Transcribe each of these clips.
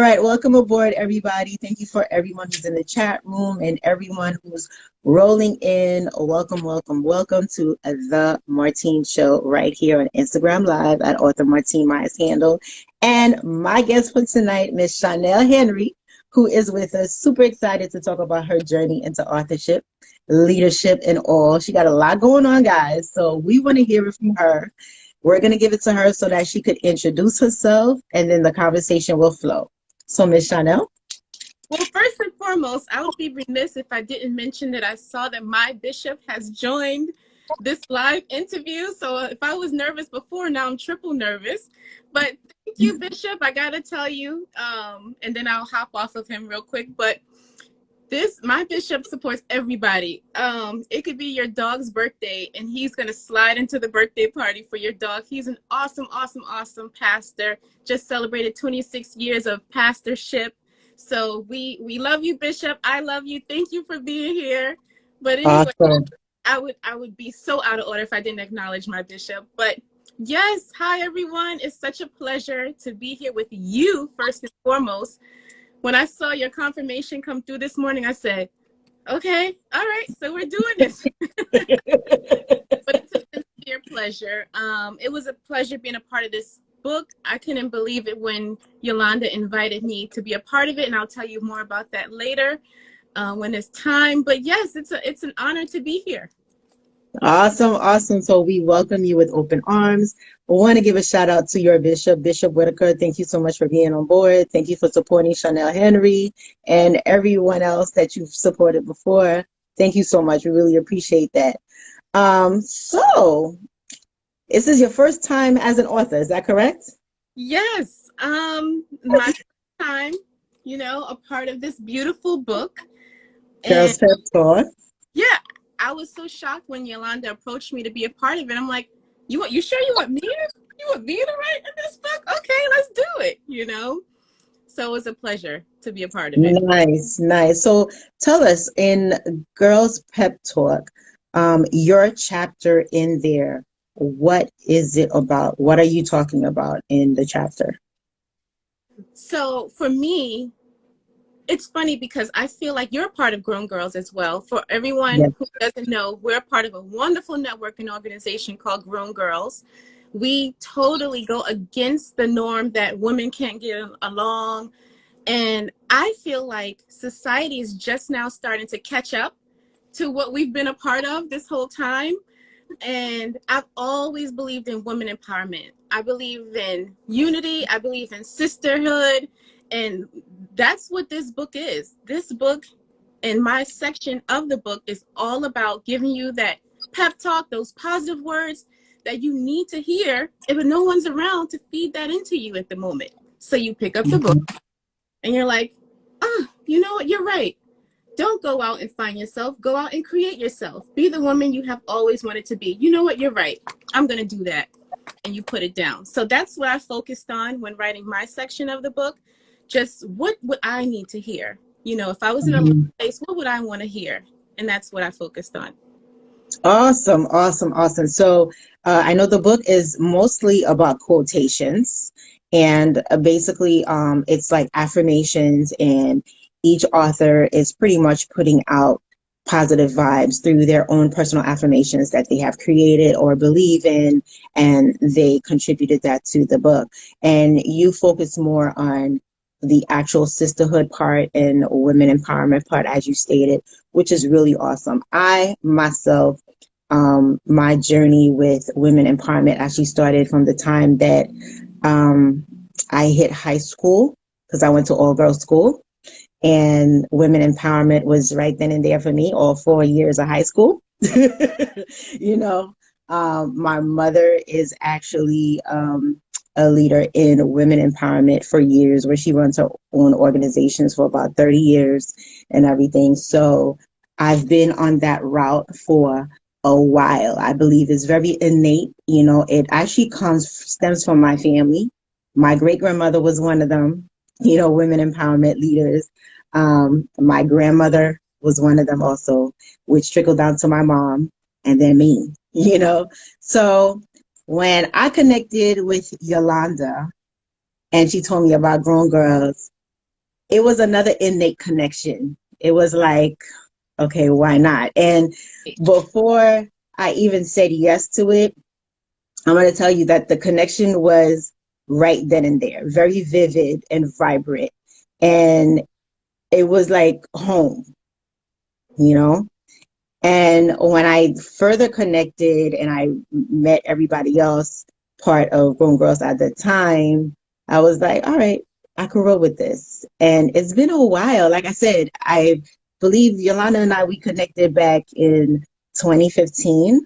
All right, welcome aboard, everybody. Thank you for everyone who's in the chat room and everyone who's rolling in. Welcome, welcome, welcome to the Martine Show right here on Instagram Live at author Martine Myers handle. And my guest for tonight, Miss Chanel Henry, who is with us. Super excited to talk about her journey into authorship, leadership, and all. She got a lot going on, guys. So we want to hear it from her. We're going to give it to her so that she could introduce herself, and then the conversation will flow. So, Miss Chanel? Well, first and foremost, I would be remiss if I didn't mention that I saw that my bishop has joined this live interview. So if I was nervous before, now I'm triple nervous. But thank you, Bishop. I got to tell you, and then I'll hop off of him real quick. But my bishop supports everybody. It could be your dog's birthday, and he's going to slide into the birthday party for your dog. He's an awesome, awesome, awesome pastor. Just celebrated 26 years of pastorship. So we love you, Bishop. I love you. Thank you for being here. But anyway, awesome. I would be so out of order if I didn't acknowledge my bishop. But yes, hi, everyone. It's such a pleasure to be here with you, first and foremost. When I saw your confirmation come through this morning, I said, okay, all right, so we're doing this. But it's a sincere pleasure. It was a pleasure being a part of this book. I couldn't believe it when Yolanda invited me to be a part of it, and I'll tell you more about that later when it's time. But yes, it's an honor to be here. Awesome, awesome. So we welcome you with open arms. We want to give a shout out to your bishop, Bishop Whitaker. Thank you so much for being on board. Thank you for supporting Chanel Henry and everyone else that you've supported before. Thank you so much. We really appreciate that. So this is your first time as an author, is that correct? Yes. My first time, a part of this beautiful book. Girls Pep Talk. Yeah. I was so shocked when Yolanda approached me to be a part of it. I'm like, you sure you want me to write in this book? Okay, let's do it, So it was a pleasure to be a part of it. Nice, nice. So tell us, in Girls Pep Talk, your chapter in there, what is it about? What are you talking about in the chapter? So for me, it's funny because I feel like you're a part of Grown Girls as well. For everyone who doesn't know, we're a part of a wonderful network and organization called Grown Girls. We totally go against the norm that women can't get along. And I feel like society is just now starting to catch up to what we've been a part of this whole time. And I've always believed in women empowerment. I believe in unity. I believe in sisterhood. And that's what this book is. This book and my section of the book is all about giving you that pep talk, those positive words that you need to hear if no one's around to feed that into you at the moment. So you pick up the book and you're like, you know what? You're right. Don't go out and find yourself. Go out and create yourself. Be the woman you have always wanted to be. You know what? You're right. I'm going to do that. And you put it down. So that's what I focused on when writing my section of the book. Just what would I need to hear? If I was in a place, what would I want to hear? And that's what I focused on. Awesome, awesome, awesome. So I know the book is mostly about quotations, and basically it's like affirmations, and each author is pretty much putting out positive vibes through their own personal affirmations that they have created or believe in, and they contributed that to the book. And you focus more on the actual sisterhood part and women empowerment part, as you stated, which is really awesome. I myself, my journey with women empowerment actually started from the time that I hit high school, because I went to all girls school, and women empowerment was right then and there for me, all 4 years of high school. My mother is actually a leader in women empowerment for years, where she runs her own organizations for about 30 years and everything. So I've been on that route for a while. I believe it's very innate. It actually stems from my family. My great-grandmother was one of them, women empowerment leaders. My grandmother was one of them also, which trickled down to my mom and then me, So when I connected with Yolanda and she told me about Grown Girls, it was another innate connection. It was like, okay, why not? And before I even said yes to it, I'm going to tell you that the connection was right then and there, very vivid and vibrant. And it was like home, you know? And when I further connected and I met everybody else, part of Grown Girls at the time, I was like, all right, I can roll with this. And it's been a while. Like I said, I believe Yolanda and I, we connected back in 2015,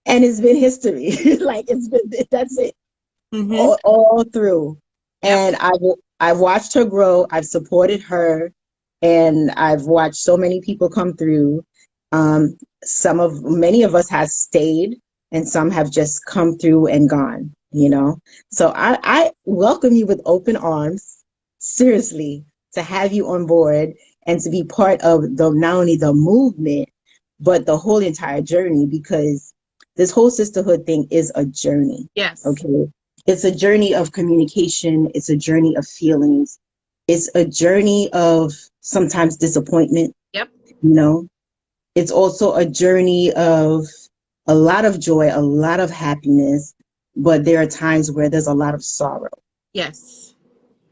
and it's been history. Like it's been, that's it, Mm-hmm. all through. Yep. And I've watched her grow. I've supported her, and I've watched so many people come through. Many of us have stayed, and some have just come through and gone, you know. So I welcome you with open arms, seriously, to have you on board and to be part of the not only the movement, but the whole entire journey, because this whole sisterhood thing is a journey. Yes. Okay. It's a journey of communication. It's a journey of feelings. It's a journey of sometimes disappointment, Yep. you know. It's also a journey of a lot of joy, a lot of happiness, but there are times where there's a lot of sorrow, Yes.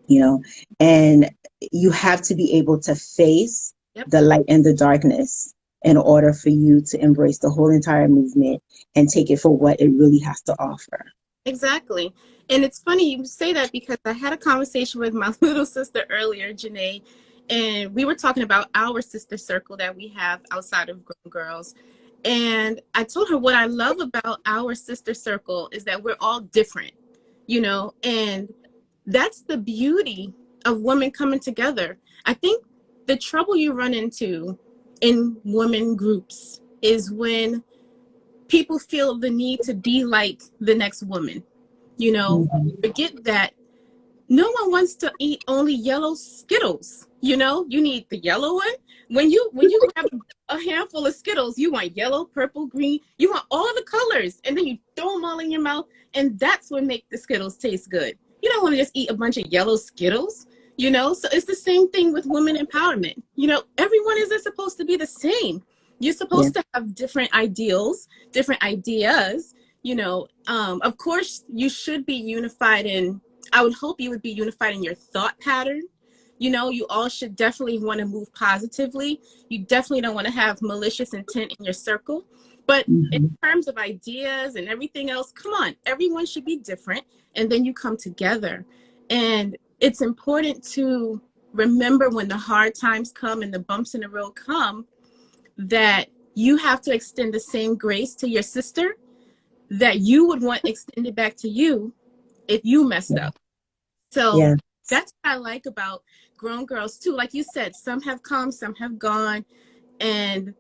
you know, and you have to be able to face Yep. the light and the darkness in order for you to embrace the whole entire movement and take it for what it really has to offer. Exactly. And it's funny you say that because I had a conversation with my little sister earlier, Janae, and we were talking about our sister circle that we have outside of Grown Girls. And I told her what I love about our sister circle is that we're all different, you know, and that's the beauty of women coming together. I think the trouble you run into in women groups is when people feel the need to be like the next woman. You know, Mhm. forget that no one wants to eat only yellow Skittles. You know, you need the yellow one. When you grab a handful of Skittles, you want yellow, purple, green. You want all the colors, and then you throw them all in your mouth, and that's what makes the Skittles taste good. You don't want to just eat a bunch of yellow Skittles. You know, so it's the same thing with women empowerment. You know, everyone isn't supposed to be the same. You're Yeah. supposed to have different ideals, different ideas. You know, of course, you should be unified in I would hope you would be unified in your thought pattern. You know, you all should definitely want to move positively. You definitely don't want to have malicious intent in your circle. But in Mhm. terms of ideas and everything else, come on, everyone should be different. And then you come together. And it's important to remember when the hard times come and the bumps in the road come that you have to extend the same grace to your sister that you would want extended back to you if you messed Yeah. up. So Yeah. that's what I like about Grown Girls too. Like you said, some have come, some have gone, and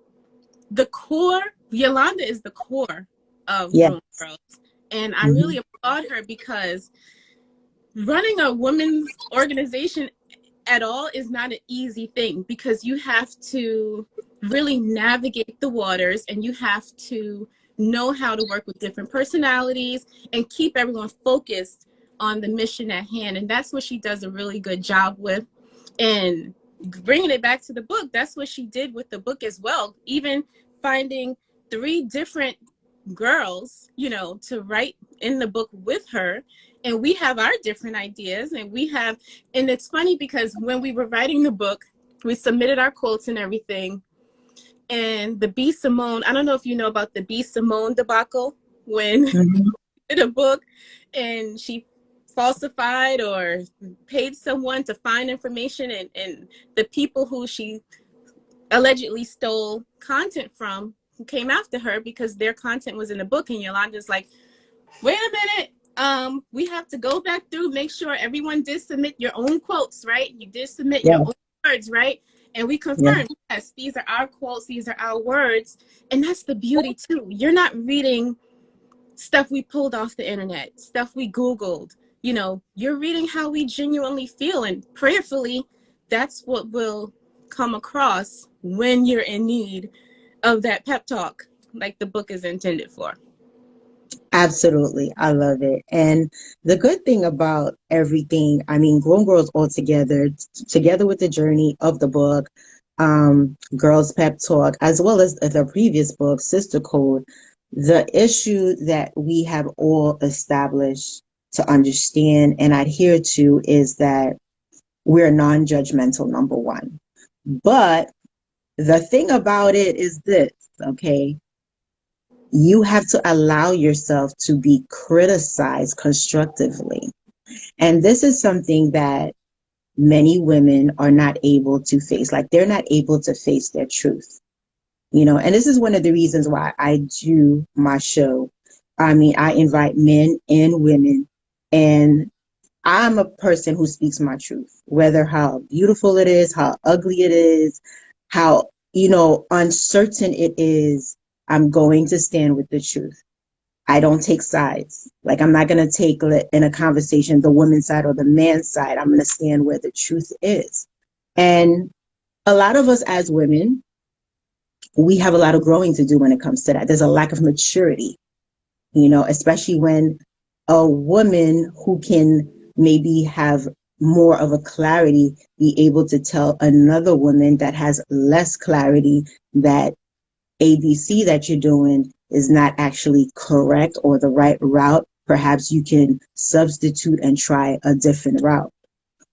the core, Yolanda is the core of Yeah. Grown Girls. And I Mhm. really applaud her because running a women's organization at all is not an easy thing because you have to really navigate the waters and you have to know how to work with different personalities and keep everyone focused on the mission at hand. And that's what she does a really good job with. And bringing it back to the book, that's what she did with the book as well. Even finding 3 different girls, you know, to write in the book with her. And we have our different ideas. And it's funny because when we were writing the book, we submitted our quotes and everything. And the B. Simone, I don't know if you know about the B. Simone debacle when Mhm. did a book and she falsified or paid someone to find information and the people who she allegedly stole content from who came after her because their content was in the book and Yolanda's like, wait a minute, we have to go back through, make sure everyone did submit your own quotes, right? You did submit your Yeah. own words, right? And we Yeah. confirmed, yes, these are our quotes, these are our words. And that's the beauty too. You're not reading stuff we pulled off the internet, stuff we Googled. You know, you're reading how we genuinely feel, and prayerfully, that's what will come across when you're in need of that pep talk, like the book is intended for. Absolutely. I love it. And the good thing about everything, I mean, Grown Girls all together, together with the journey of the book, Girls Pep Talk, as well as the previous book, Sister Code, the issue that we have all established to understand and adhere to is that we're non-judgmental, number one. But the thing about it is this, okay? You have to allow yourself to be criticized constructively. And this is something that many women are not able to face. Like they're not able to face their truth, you know, and this is one of the reasons why I do my show. I mean, I invite men and women, and I'm a person who speaks my truth, whether how beautiful it is, how ugly it is, how, you know, uncertain it is. I'm going to stand with the truth. I don't take sides. Like I'm not going to take in a conversation the woman's side or the man's side. I'm going to stand where the truth is. And a lot of us as women, we have a lot of growing to do when it comes to that. There's a lack of maturity, you know, especially when a woman who can maybe have more of a clarity be able to tell another woman that has less clarity that ABC that you're doing is not actually correct or the right route. Perhaps you can substitute and try a different route,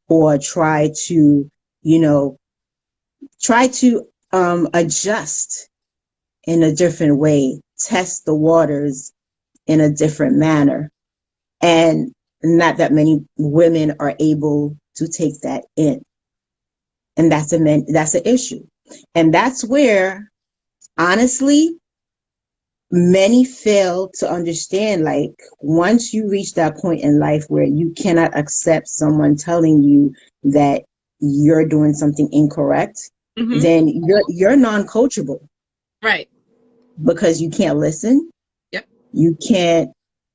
or try to, you know, try to adjust in a different way, test the waters in a different manner. And not that many women are able to take that in. And that's an issue. And that's where, honestly, many fail to understand, like once you reach that point in life where you cannot accept someone telling you that you're doing something incorrect, then you're non-coachable. Right. Because you can't listen. Yep. You can't,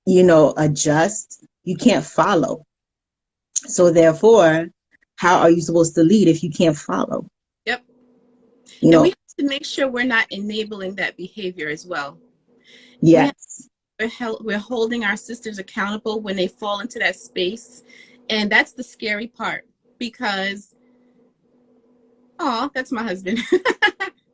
you know, adjust. You can't follow. So therefore, how are you supposed to lead if you can't follow? Yep. You And know, we have to make sure we're not enabling that behavior as well. yes. We're holding our sisters accountable when they fall into that space. And that's the scary part because, oh, that's my husband.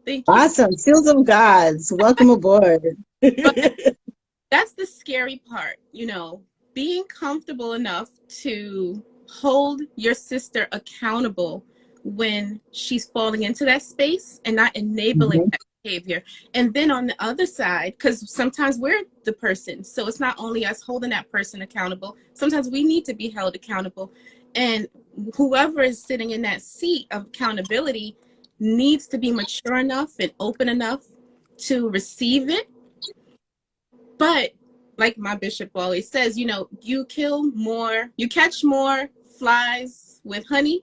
Thank you. Awesome. Seals of Gods. Welcome aboard. That's the scary part, you know, being comfortable enough to hold your sister accountable when she's falling into that space and not enabling that behavior. And then on the other side, because sometimes we're the person, so it's not only us holding that person accountable, sometimes we need to be held accountable. And whoever is sitting in that seat of accountability needs to be mature enough and open enough to receive it. But like my bishop always says, you know, you catch more flies with honey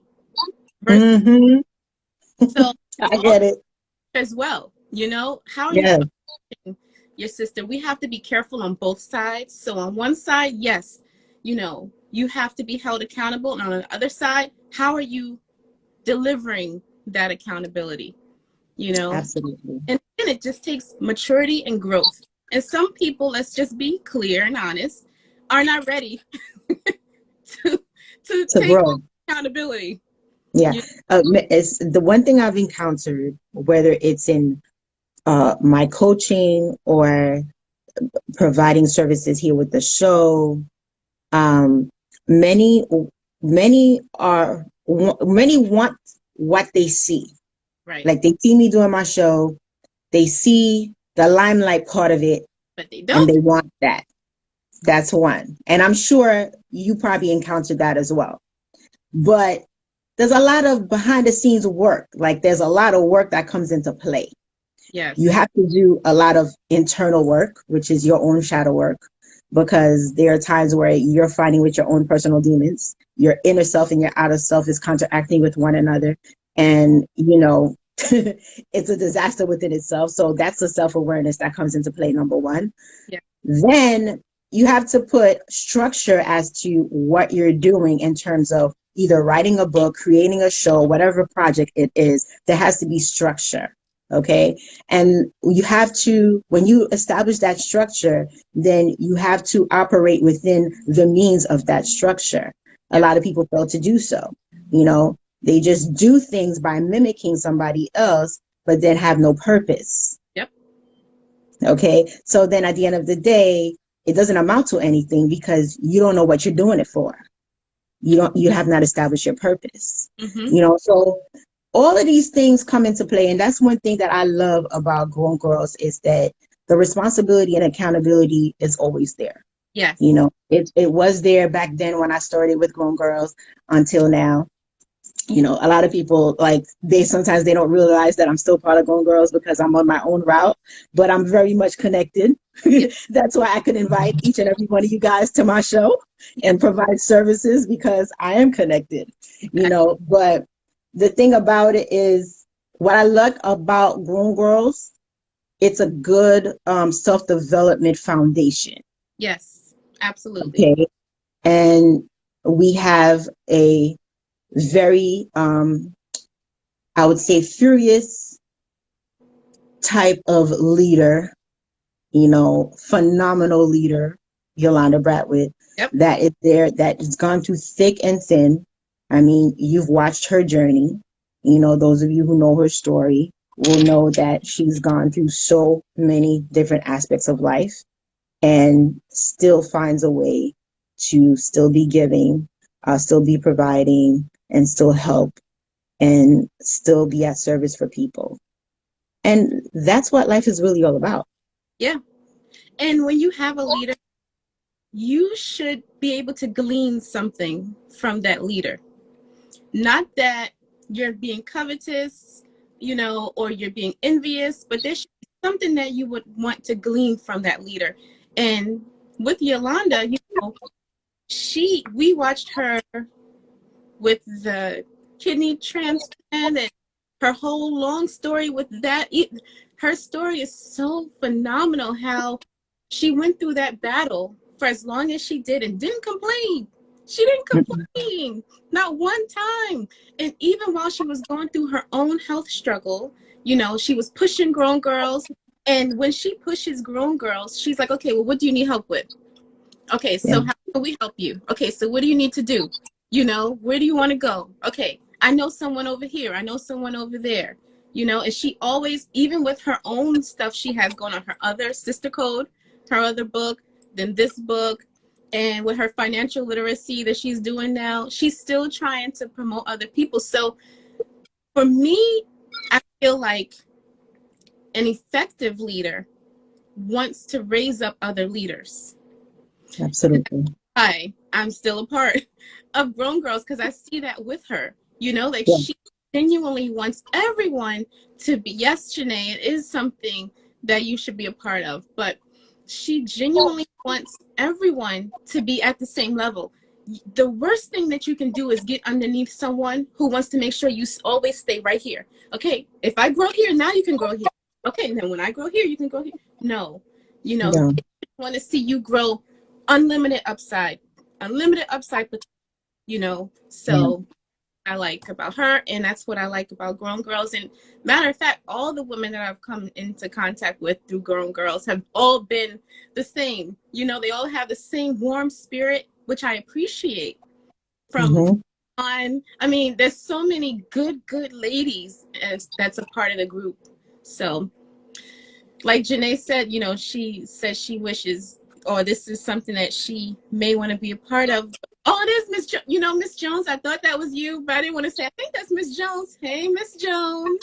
versus so I get it. as well. You know, how are you Yes. your sister? We have to be careful on both sides. So on one side, yes, you know, you have to be held accountable. And on the other side, how are you delivering that accountability? You know, Absolutely. and then it just takes maturity and growth. And some people, let's just be clear and honest, are not ready to To take grow. accountability. Yeah. You, It's the one thing I've encountered, whether it's in my coaching or providing services here with the show, um, many, many want what they see. right. Like they see me doing my show, they see the limelight part of it, But they and don't. they want that. That's one. And I'm sure you probably encountered that as well. But there's a lot of behind the scenes work. Like there's a lot of work that comes into play. You Yes. have to do a lot of internal work, which is your own shadow work, because there are times where you're fighting with your own personal demons. Your inner self and your outer self is counteracting with one another. And, you know, it's a disaster within itself. So that's the self-awareness that comes into play, number one. Yeah. Then you have to put structure as to what you're doing in terms of either writing a book, creating a show, whatever project it is. There has to be structure. Okay. And you have to, when you establish that structure, then you have to operate within the means of that structure. A Yep. lot of people fail to do so. You know, they just do things by mimicking somebody else, but then have no purpose. Yep. Okay. So then at the end of the day, it doesn't amount to anything because you don't know what you're doing it for. You have not established your purpose. Mm-hmm. You know, so all of these things come into play. And that's one thing that I love about Grown Girls is that the responsibility and accountability is always there. You Yes. know, it was there back then when I started with Grown Girls until now. You know, a lot of people like they sometimes they don't realize that I'm still part of Grown Girls because I'm on my own route, but I'm very much connected. That's why I could invite each and every one of you guys to my show and provide services because I am connected, you know. But the thing about it is what I like about Grown Girls, it's a good self-development foundation. Yes. Absolutely. Okay. And we have a very I would say furious type of leader, you know, phenomenal leader, Yolanda Bradwitt, Yep. that is there, that has gone through thick and thin. I mean, you've watched her journey. You know, those of you who know her story will know that she's gone through so many different aspects of life and still finds a way to still be giving, still be providing, and still help and still be at service for people. And that's what life is really all about. Yeah. And when you have a leader, you should be able to glean something from that leader. Not that you're being covetous, or you're being envious, but there should be something that you would want to glean from that leader. And with Yolanda, we watched her with the kidney transplant and her whole long story with that. Her story is so phenomenal how she went through that battle for as long as she did and didn't complain. She didn't complain, not one time. And even while she was going through her own health struggle, she was pushing Grown Girls. And when she pushes Grown Girls, she's like, okay, well, what do you need help with? Okay, Yeah. so how can we help you? Okay, so what do you need to do? Where do you want to go? Okay, I know someone over here. I know someone over there. And she always, even with her own stuff she has going on, her other sister code, her other book, then this book, and with her financial literacy that she's doing now, she's still trying to promote other people. So for me, I feel like an effective leader wants to raise up other leaders. Absolutely. I'm still a part of Grown Girls because I see that with her. Yeah. She genuinely wants everyone to be. Yes, Janae, it is something that you should be a part of, but she genuinely wants everyone to be at the same level. The worst thing that you can do is get underneath someone who wants to make sure you always stay right here. Okay, if I grow here, now you can grow here. Okay, and then when I grow here, you can grow here. No, Yeah. they want to see you grow unlimited upside, unlimited upside, Yeah. so I like about her, and that's what I like about Grown Girls. And matter of fact, all the women that I've come into contact with through Grown Girls have all been the same. They all have the same warm spirit, which I appreciate from Mm-hmm. on. I mean, there's so many good ladies that's a part of the group. So like Janae said, she says she wishes, or this is something that she may want to be a part of. Oh, it is Miss Jones. I thought that was you, but I didn't want to say. I think that's Miss Jones. Hey, Miss Jones.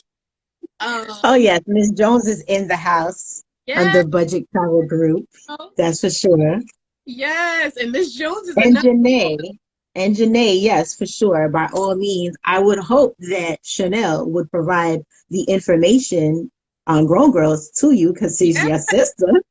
Oh yes, Miss Jones is in the house Yes. under Budget Power Group. That's for sure. Yes, and Miss Jones is And another. Janae, and Janae, yes, for sure. By all means, I would hope that Chanel would provide the information on Grown Girls to you because she's Yes. your sister,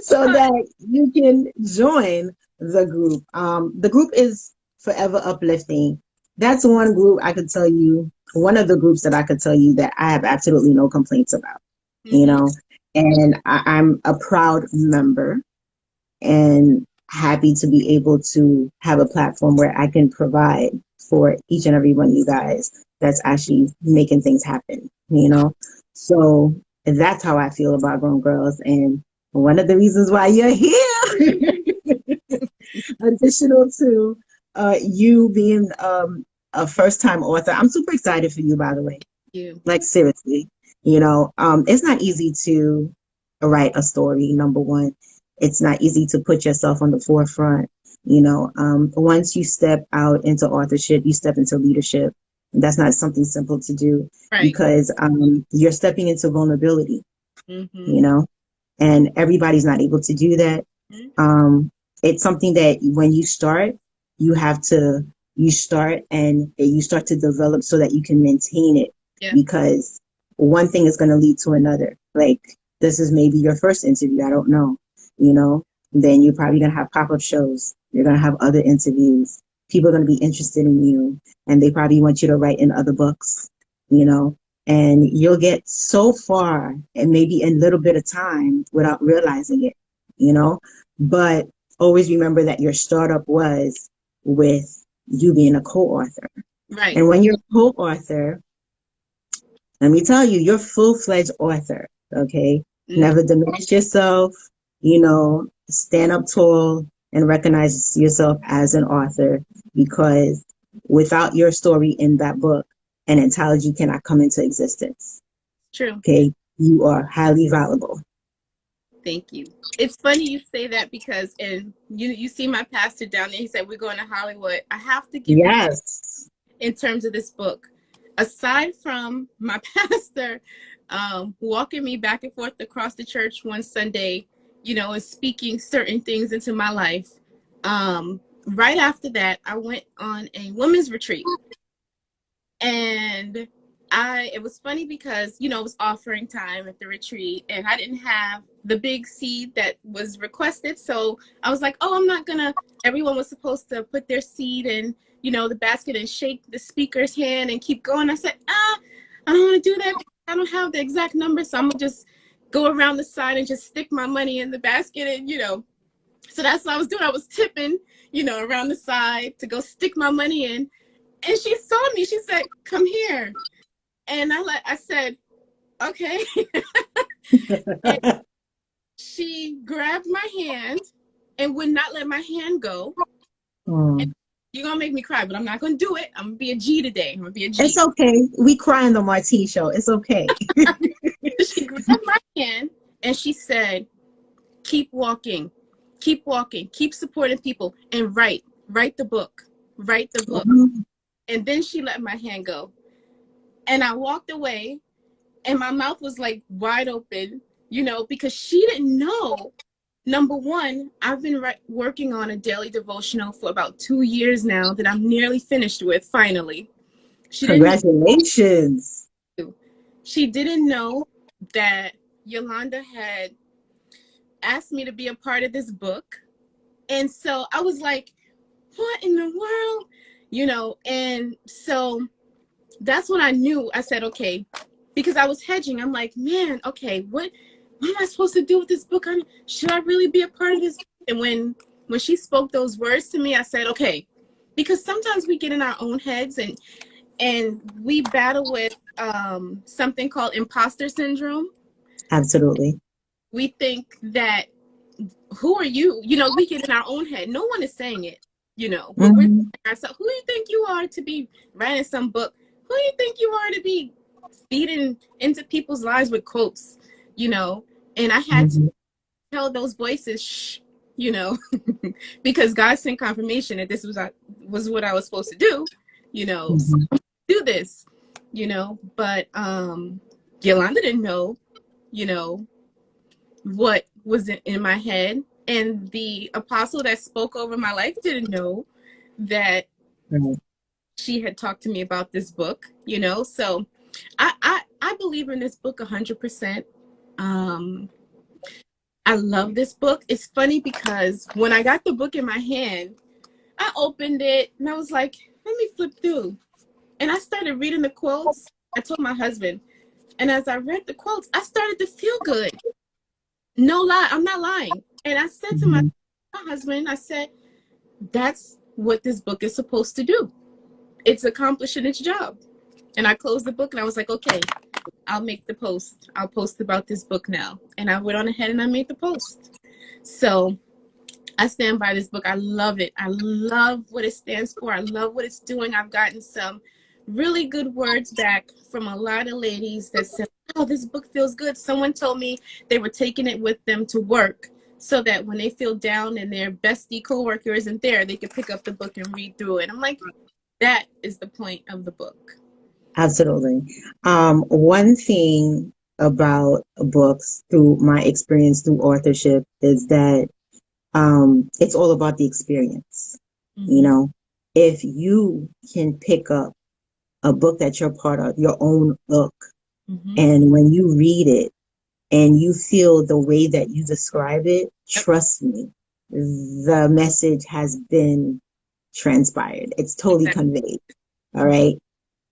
so that you can join the group. The group is forever uplifting. That's one group I could tell you, one of the groups that I could tell you that I have absolutely no complaints about, you Mm-hmm. know, and I'm a proud member and happy to be able to have a platform where I can provide for each and every one of you guys that's actually making things happen, you know? So that's how I feel about Grown Girls. And one of the reasons why you're here, additional to you being a first time author, I'm super excited for you, by the way. You. Like, seriously, it's not easy to write a story, number one. It's not easy to put yourself on the forefront. Once you step out into authorship, you step into leadership. That's not something simple to do Right. because you're stepping into vulnerability, Mm-hmm. you know, and everybody's not able to do that. It's something that when you start, you have to, you start and you start to develop so that you can maintain it, Yeah. because one thing is going to lead to another. Like, this is maybe your first interview. I don't know, then you're probably going to have pop-up shows. You're going to have other interviews. People are going to be interested in you, and they probably want you to write in other books, and you'll get so far and maybe in a little bit of time without realizing it, but always remember that your startup was with you being a co-author. Right. And when you're a co-author, let me tell you, you're a full-fledged author, okay? Never diminish yourself, stand up tall and recognize yourself as an author, because without your story in that book, an anthology cannot come into existence. True. Okay? You are highly valuable. Thank you. It's funny you say that because, and you see my pastor down there, he said, we're going to Hollywood. I have to give you, in terms of this book, aside from my pastor walking me back and forth across the church one Sunday, and speaking certain things into my life, right after that, I went on a women's retreat. And it was funny because, it was offering time at the retreat and I didn't have the big seed that was requested. So I was like, oh, I'm not gonna, everyone was supposed to put their seed in, the basket and shake the speaker's hand and keep going. I said, I don't want to do that because I don't have the exact number. So I'm gonna just go around the side and just stick my money in the basket. And, so that's what I was doing. I was tipping, around the side to go stick my money in. And she saw me. She said, come here. And I said, okay. And she grabbed my hand and would not let my hand go. You're going to make me cry, but I'm not going to do it. I'm going to be a G today. I'm going to be a G. It's okay. We cry in the Martine show. It's okay. She grabbed my hand and she said, keep walking, keep walking, keep supporting people, and write the book, write the book. And then she let my hand go. And I walked away and my mouth was like wide open, because she didn't know. Number one, I've been working on a daily devotional for about 2 years now that I'm nearly finished with, finally. Congratulations. She didn't know that Yolanda had asked me to be a part of this book. And so I was like, what in the world? And so that's when I knew. I said, okay, because I was hedging. I'm like, man, okay, what am I supposed to do with this book? Should I really be a part of this? And when she spoke those words to me, I said, okay, because sometimes we get in our own heads and we battle with something called Imposter Syndrome. Absolutely. We think that, who are you? We get in our own head. No one is saying it, but we're ourselves. Who do you think you are to be writing some book? Who do you think you are to be feeding into people's lives with quotes? And I had to tell those voices, shh, because God sent confirmation that this was what I was supposed to do, so do this, but Yolanda didn't know, what was in my head. And the apostle that spoke over my life didn't know that she had talked to me about this book, so I believe in this book 100%. I love this book. It's funny because when I got the book in my hand, I opened it and I was like, let me flip through. And I started reading the quotes. I told my husband, and as I read the quotes, I started to feel good. No lie, I'm not lying. And I said to my husband, I said, that's what this book is supposed to do. It's accomplishing its job. And I closed the book and I was like, okay, I'll make the post. I'll post about this book now. And I went on ahead and I made the post. So I stand by this book. I love it. I love what it stands for. I love what it's doing. I've gotten some really good words back from a lot of ladies that said, oh, this book feels good. Someone told me they were taking it with them to work so that when they feel down and their bestie coworker isn't there, they can pick up the book and read through it. I'm like, that is the point of the book. Absolutely. One thing about books through my experience through authorship is that it's all about the experience. Mm-hmm. You know, if you can pick up a book that you're part of, your own book, Mm-hmm. and when you read it and you feel the way that you describe it, trust me, the message has been transpired. It's totally conveyed. All right.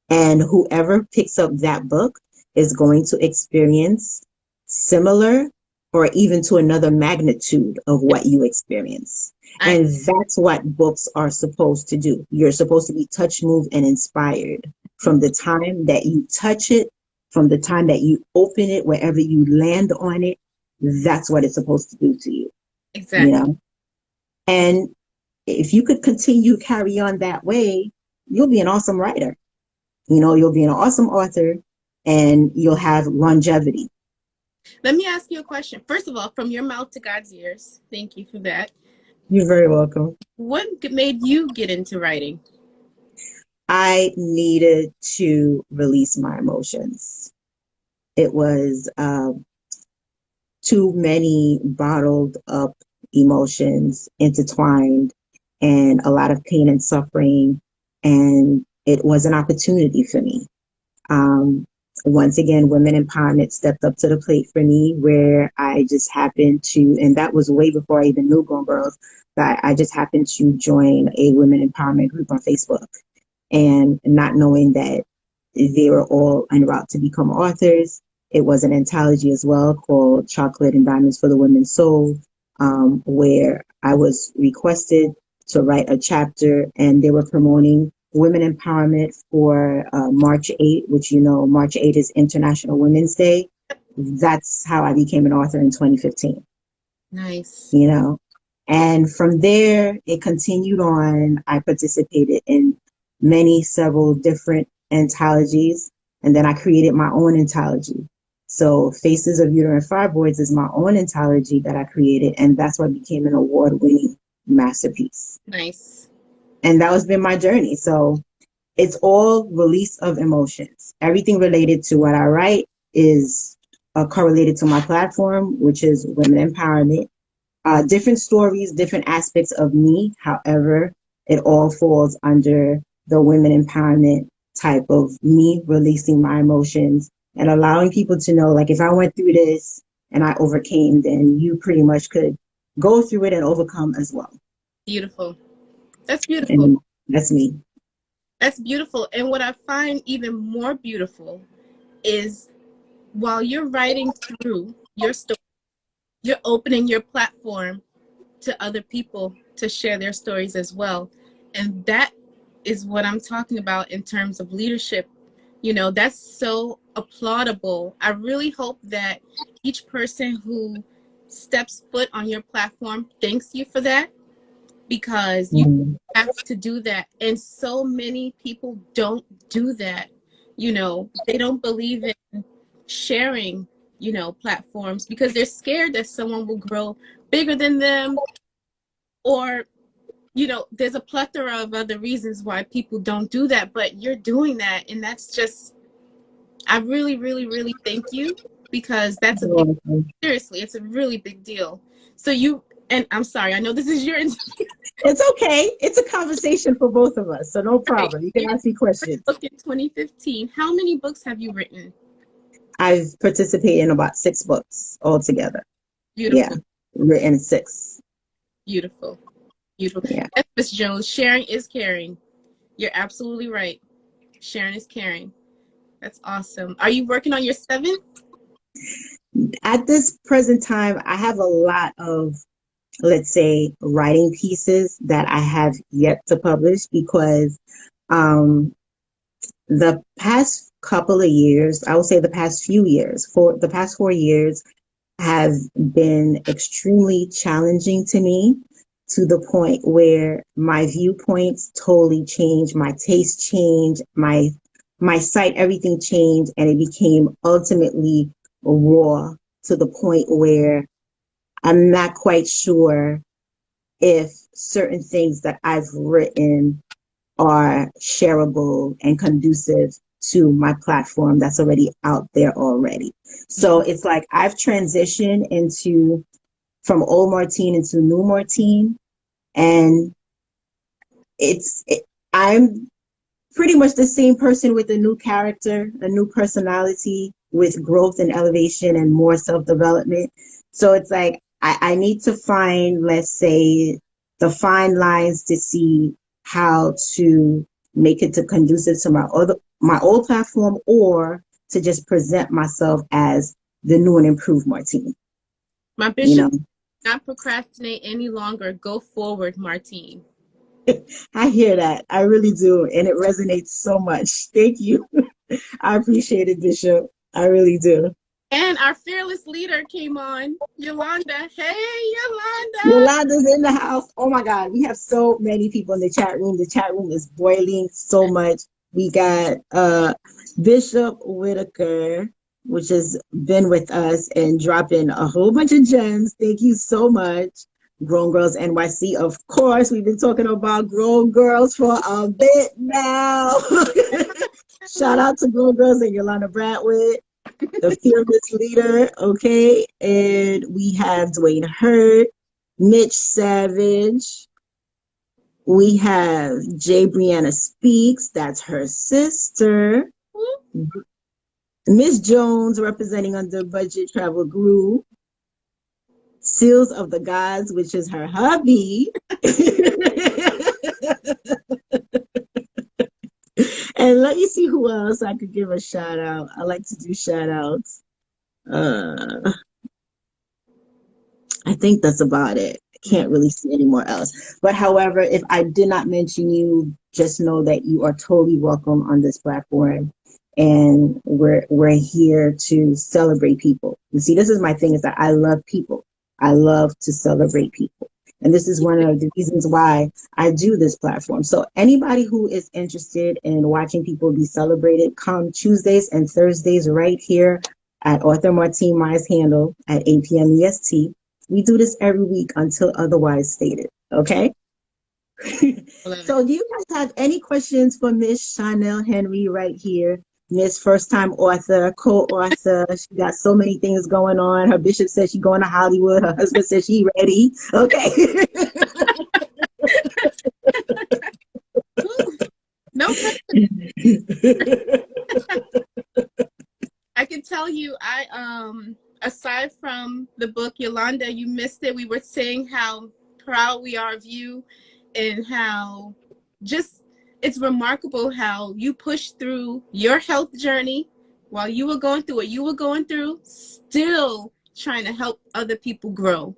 And whoever picks up that book is going to experience similar or even to another magnitude of what you experience. And that's what books are supposed to do. You're supposed to be touched, moved, and inspired from the time that you touch it, from the time that you open it, wherever you land on it. That's what it's supposed to do to you. Exactly. You know? And if you could continue carry on that way, you'll be an awesome writer. You know, you'll be an awesome author and you'll have longevity. Let me ask you a question. First of all, from your mouth to God's ears. Thank you for that. You're very welcome. What made you get into writing? I needed to release my emotions. It was too many bottled up emotions intertwined and a lot of pain and suffering. And it was an opportunity for me. Once again, women empowerment stepped up to the plate for me where I just happened to, and that was way before I even knew Grown Girls, that I just happened to join a women empowerment group on Facebook and not knowing that they were all en route to become authors. It was an anthology as well called Chocolate and Diamonds for the Women's Soul, where I was requested to write a chapter and they were promoting women empowerment for March 8th, which, you know, March 8th is International Women's Day. That's how I became an author in 2015. Nice. You know, and from there, it continued on. I participated in several different anthologies, and then I created my own anthology. So Faces of Uterine Fibroids is my own anthology that I created, and that's what became an award-winning masterpiece. Nice. And that has been my journey. So it's all release of emotions. Everything related to what I write is correlated to my platform, which is women empowerment. Different stories, different aspects of me. However, it all falls under the women empowerment type of me releasing my emotions and allowing people to know, like, if I went through this and I overcame, then you pretty much could go through it and overcome as well. Beautiful. That's beautiful. And that's me. That's beautiful. And what I find even more beautiful is while you're writing through your story, you're opening your platform to other people to share their stories as well. And that is what I'm talking about in terms of leadership. You know, that's so applaudable. I really hope that each person who steps foot on your platform thanks you for that, because you have to do that. And so many people don't do that. You know, they don't believe in sharing, you know, platforms because they're scared that someone will grow bigger than them, or, you know, there's a plethora of other reasons why people don't do that, but you're doing that. And that's just, I really, really, really thank you, because that's a big, seriously, it's a really big deal. So you, and I'm sorry, I know this is your It's okay. It's a conversation for both of us, so no problem. You can ask me questions. Book in 2015. How many books have you written? I've participated in about 6 books altogether. Beautiful. Yeah, written 6. Beautiful. Beautiful. Yeah. Yes, Ms. Jones, sharing is caring. You're absolutely right. Sharing is caring. That's awesome. Are you working on your 7th? At this present time, I have a lot of, let's say, writing pieces that I have yet to publish because the past couple of years, I would say the past few years, for the past 4 years, have been extremely challenging to me, to the point where my viewpoints totally changed, my taste changed, my sight, everything changed, and it became ultimately raw, to the point where I'm not quite sure if certain things that I've written are shareable and conducive to my platform that's already out there already. So it's like I've transitioned into from old Martine into new Martine, and I'm pretty much the same person with a new character, a new personality, with growth and elevation and more self-development. So it's like I need to find, let's say, the fine lines to see how to make it to conducive to my old platform, or to just present myself as the new and improved Martine. My You bishop, know, not procrastinate any longer. Go forward, Martine. I hear that. I really do. And it resonates so much. Thank you. I appreciate it, Bishop. I really do. And our fearless leader came on, Yolanda. Hey, Yolanda. Yolanda's in the house. Oh my God. We have so many people in the chat room. The chat room is boiling so much. We got Bishop Whitaker, which has been with us and dropping a whole bunch of gems. Thank you so much. Grown Girls NYC. Of course, we've been talking about Grown Girls for a bit now. Shout out to Grown Girls and Yolanda Bradwood, the fearless leader. Okay. And we have Dwayne Hurt, Mitch Savage. We have Jay Brianna Speaks. That's her sister. Miss Jones, representing Under Budget Travel Group. Seals of the Gods, which is her hubby. And let me see who else I could give a shout out. I like to do shout outs. I think that's about it. I can't really see anymore else. But however, if I did not mention you, just know that you are totally welcome on this platform. And we're here to celebrate people. You see, this is my thing, is that I love people. I love to celebrate people. And this is one of the reasons why I do this platform. So anybody who is interested in watching people be celebrated, come Tuesdays and Thursdays right here at Author Martine Myers Handle at 8 p.m. EST. We do this every week until otherwise stated. Okay? So do you guys have any questions for Miss Chanel Henry right here? Miss First Time Author, co-author. She got so many things going on. Her bishop says she's going to Hollywood. Her husband says she's ready. Okay. No. I can tell you, aside from the book, Yolanda, you missed it. We were saying how proud we are of you, and how just it's remarkable how you pushed through your health journey while you were going through what you were going through, still trying to help other people grow.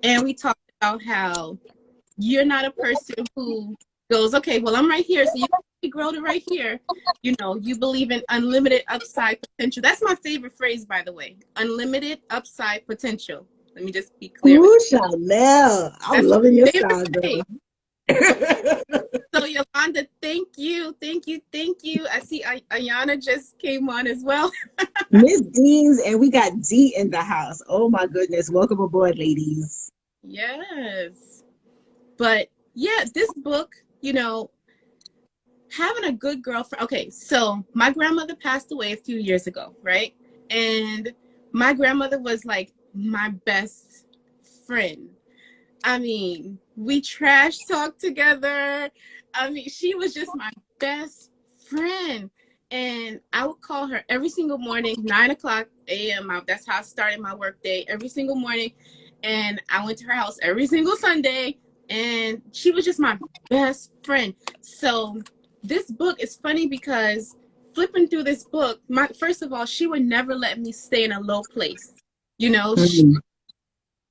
And we talked about how you're not a person who goes, okay, well, I'm right here, so you grow to right here. You know, you believe in unlimited upside potential. That's my favorite phrase, by the way. Unlimited upside potential. Let me just be clear. Ooh, Chanel. I'm loving your style, girl. So Yolanda, thank you. I see Ayana just came on as well. Miss Deans, and we got D in the house. Oh my goodness. Welcome aboard, ladies. Yes. But yeah, this book, you know, having a good girlfriend. Okay, so my grandmother passed away a few years ago, right? And my grandmother was like my best friend. I mean, we trash talked together. I mean, she was just my best friend. And I would call her every single morning, 9 o'clock a.m. That's how I started my work day every single morning. And I went to her house every single Sunday. And she was just my best friend. So this book is funny because flipping through this book, first of all, she would never let me stay in a low place. You know, she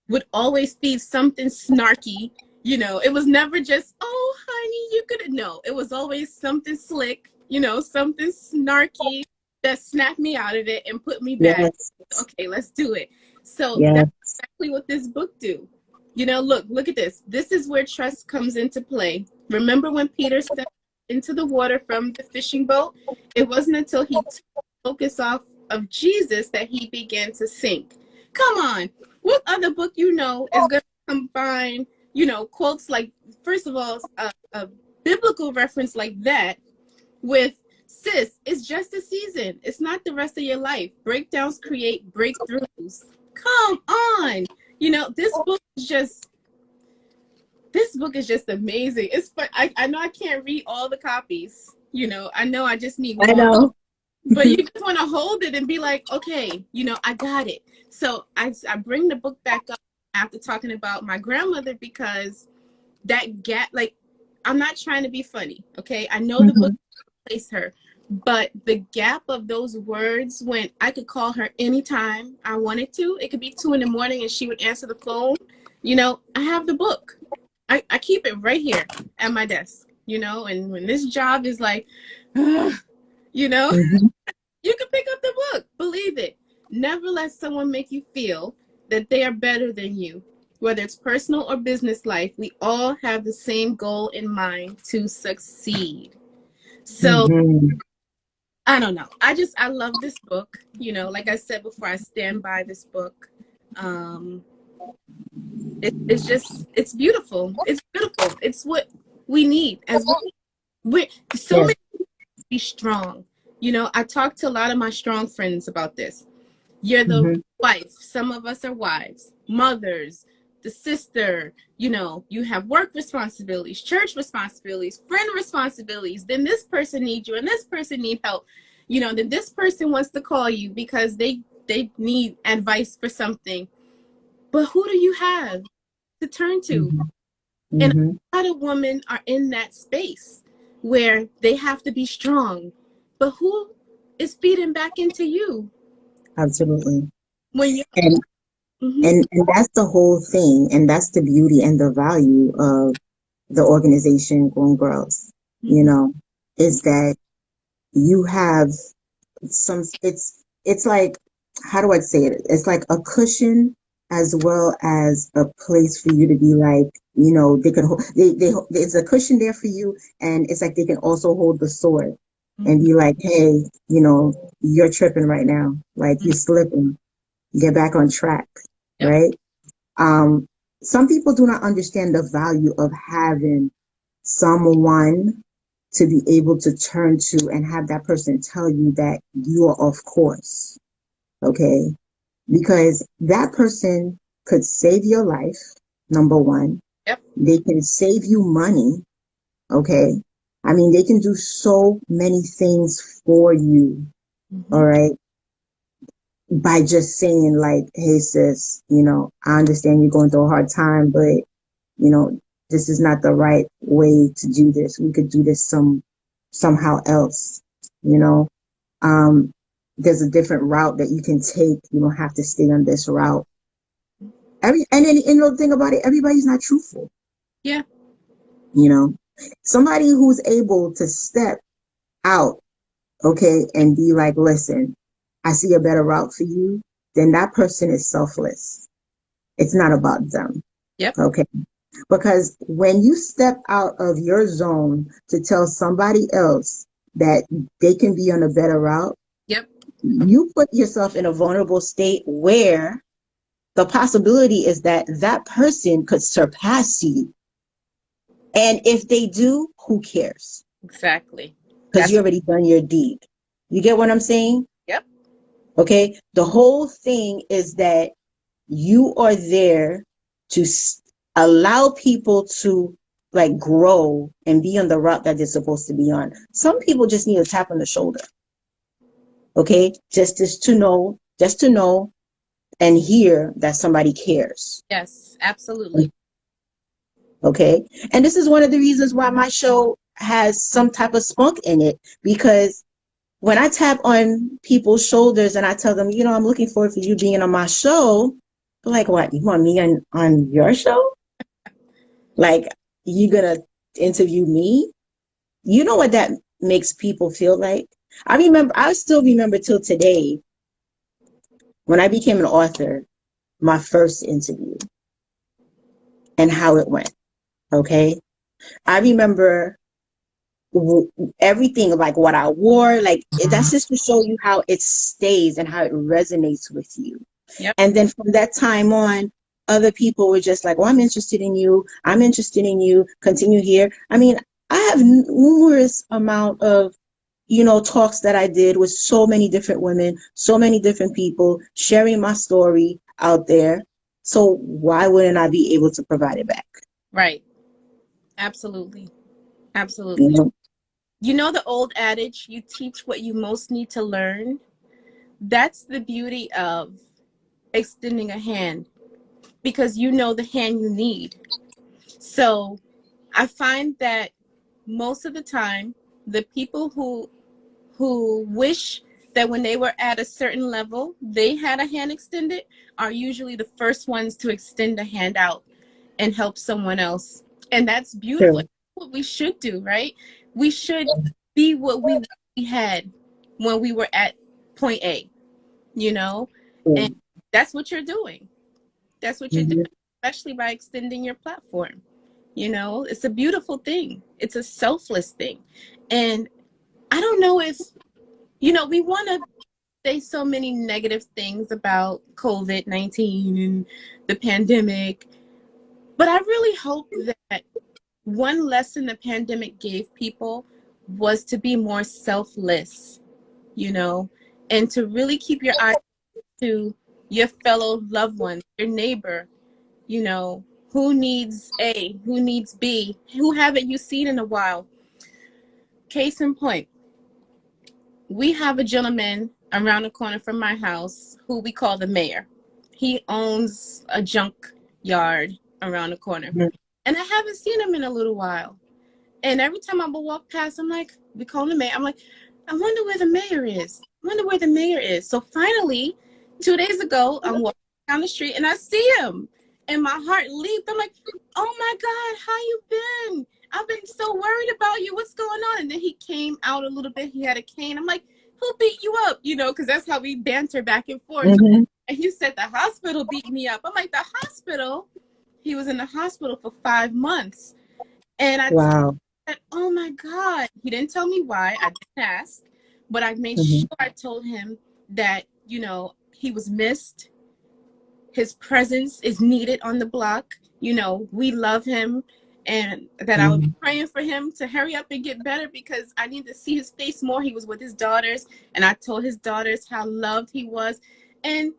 would always feed something snarky. You know, it was never just, oh, honey, you could. No, it was always something slick, you know, something snarky, that snapped me out of it and put me back. Yes. Okay, let's do it. So Yes. that's exactly what this book do. You know, look at this. This is where trust comes into play. Remember when Peter stepped into the water from the fishing boat? It wasn't until he took focus off of Jesus that he began to sink. Come on. What other book you know is going to combine, you know, quotes like, first of all, a biblical reference like that with, sis, it's just a season. It's not the rest of your life. Breakdowns create breakthroughs. Come on. You know, this book is just amazing. It's fun. I know I can't read all the copies. You know I just need I one. know. But you just want to hold it and be like, okay, you know, I got it. So I bring the book back up after talking about my grandmother because that gap, like, I'm not trying to be funny, okay? I know the book Mhm. replaced her, but the gap of those words when I could call her anytime I wanted to, it could be 2 a.m. and she would answer the phone. You know, I have the book. I keep it right here at my desk, you know, and when this job is like, you know, Mhm. you can pick up the book. Believe it. Never let someone make you feel that they are better than you. Whether it's personal or business life, we all have the same goal in mind to succeed. So Mhm. I don't know. I love this book. You know, like I said before, I stand by this book. Um, it's just it's beautiful. It's beautiful. It's what we need as women. We're so Yes. many be strong. You know, I talk to a lot of my strong friends about this. You're the Mhm. wife. Some of us are wives, mothers, the sister. You know, you have work responsibilities, church responsibilities, friend responsibilities. Then this person needs you and this person needs help. You know, then this person wants to call you because they need advice for something. But who do you have to turn to? Mhm. And Mhm. a lot of women are in that space where they have to be strong. But who is feeding back into you Absolutely. when you're And mm-hmm, and that's the whole thing, and that's the beauty and the value of the organization Grown Girls, you mm-hmm, know, is that you have it's like, how do I say it? It's like a cushion as well as a place for you to be like, you know, they could hold, it's a cushion there for you, and it's like they can also hold the sword and mm-hmm, be like, hey, you know, you're tripping right now, like mm-hmm. you're slipping, get back on track, Yep. right? Um, some people do not understand the value of having someone to be able to turn to and have that person tell you that you are off course. Okay. Because that person could save your life, number one. Yep. They can save you money. Okay. I mean, they can do so many things for you. All Mm-hmm. right. By just saying like, hey sis, you know, I understand you're going through a hard time, but you know, this is not the right way to do this. We could do this somehow else, you know. Um, there's a different route that you can take. You don't have to stay on this route. And then you know the thing about it, everybody's not truthful, Yeah. you know. Somebody who's able to step out, okay, and be like, listen, I see a better route for you, then that person is selfless. It's not about them. Yep. Okay. Because when you step out of your zone to tell somebody else that they can be on a better route, Yep. you put yourself in a vulnerable state where the possibility is that that person could surpass you. And if they do, who cares? Exactly. Because That's you already done your deed. You get what I'm saying? yep. Okay. The whole thing is that you are there to allow people to like grow and be on the route that they're supposed to be on. Some people just need a tap on the shoulder. Okay. Just to know and hear that somebody cares. Yes. Absolutely. Okay. And this is one of the reasons why my show has some type of spunk in it, because when I tap on people's shoulders and I tell them, you know, I'm looking forward to you being on my show, they're like, what? You want me on your show? Like, you gonna interview me? You know what that makes people feel like? I still remember till today when I became an author, my first interview and how it went. Okay. I remember everything, like what I wore, like that's just to show you how it stays and how it resonates with you. Yep. And then from that time on, other people were just like, well, I'm interested in you. I'm interested in you. Continue here. I mean, I have numerous amount of, talks that I did with so many different women, so many different people sharing my story out there. So why wouldn't I be able to provide it back? Right. Absolutely. You Absolutely. know? You know the old adage, you teach what you most need to learn? That's the beauty of extending a hand, because you know the hand you need. So I find that most of the time, the people who wish that when they were at a certain level, they had a hand extended, are usually the first ones to extend a hand out and help someone else. And that's beautiful. True. That's what we should do, right? We should be what we had when we were at point A, you know? And True. that's what you're doing. That's what you're Mhm. doing, especially by extending your platform. You know, it's a beautiful thing. It's a selfless thing. And I don't know if, we want to say so many negative things about COVID-19 and the pandemic, but I really hope that one lesson the pandemic gave people was to be more selfless, and to really keep your eyes to your fellow loved ones, your neighbor, you know, who needs A, who needs B, who haven't you seen in a while. Case in point, we have a gentleman around the corner from my house who we call the mayor. He owns a junk yard around the corner. Mhm. And I haven't seen him in a little while. And every time I will walk past, I'm like, we call him the mayor. I'm like, I wonder where the mayor is. I wonder where the mayor is. So finally, 2 days ago, I'm walking down the street and I see him. And my heart leaped. I'm like, oh my God, how you been? I've been so worried about you. What's going on? And then he came out a little bit. He had a cane. I'm like, who beat you up? Because that's how we banter back and forth. Mhm. And he said, the hospital beat me up. I'm like, the hospital? He was in the hospital for 5 months. And I Wow. said, oh my God. He didn't tell me why. I didn't ask. But I made Mhm. sure I told him that, he was missed. His presence is needed on the block. We love him, and that I would be Mhm. praying for him to hurry up and get better because I need to see his face more. He was with his daughters, and I told his daughters how loved he was. And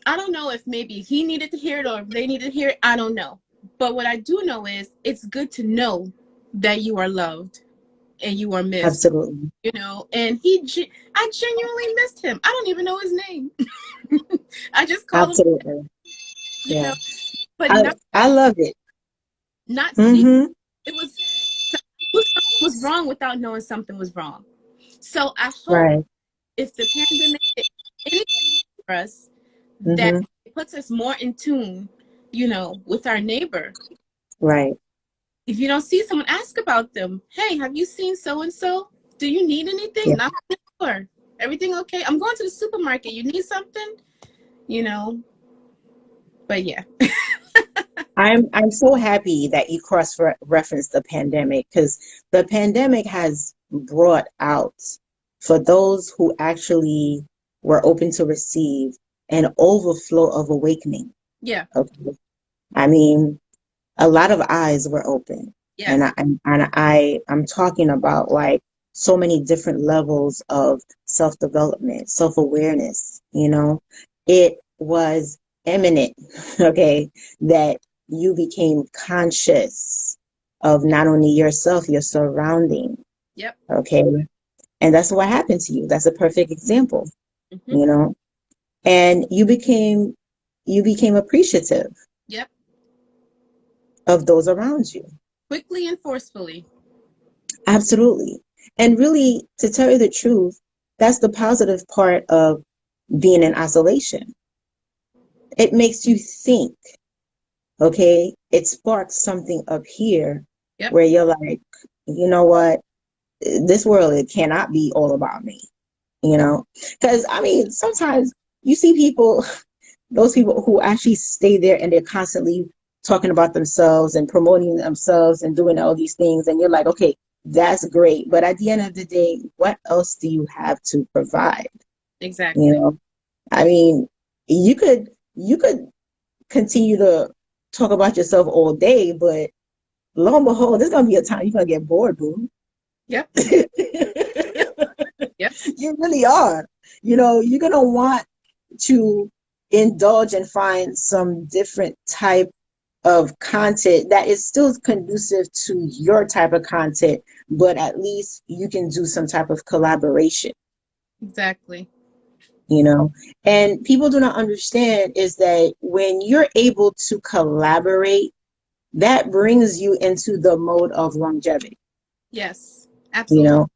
I don't know if maybe he needed to hear it or if they needed to hear it. I don't know. But what I do know is it's good to know that you are loved and you are missed, Absolutely. and I genuinely missed him. I don't even know his name. I just call him, Absolutely. you Yeah. know, but I not I love it. see Mhm. it was something was wrong without knowing something was wrong. So I hope Right. if the pandemic did anything for us, that Mhm. it puts us more in tune, with our neighbor. Right. If you don't see someone, ask about them. Hey, have you seen so and so? Do you need anything? Yeah. Not sure. Everything okay? I'm going to the supermarket. You need something? You know, but yeah. I'm so happy that you cross-referenced the pandemic because the pandemic has brought out for those who actually were open to receive an overflow of awakening. Yeah. Okay. I mean, a lot of eyes were open. And Yes. I'm talking about like so many different levels of self-development, self-awareness, It was imminent, okay, that you became conscious of not only yourself, your surrounding, Yep. okay? And that's what happened to you. That's a perfect example, Hmm. you know? And you became appreciative Yep. of those around you. Quickly and forcefully. Absolutely. And really, to tell you the truth, that's the positive part of being in isolation. It makes you think, okay? It sparks something up here Yep. where you're like, you know what? this world, it cannot be all about me, you know? Because I mean, sometimes you see people, those people who actually stay there and they're constantly talking about themselves and promoting themselves and doing all these things, and you're like, okay, that's great, but at the end of the day, what else do you have to provide? You Exactly. know, I mean, you could continue to talk about yourself all day, but lo and behold, there's gonna be a time you're gonna get bored, boo. Yep. Yep. Yep. You really are. You know, you're gonna want to indulge and find some different type of content that is still conducive to your type of content, but at least you can do some type of collaboration, Exactly. you know. And people do not understand is that when you're able to collaborate, that brings you into the mode of longevity, Yes. you Absolutely. know,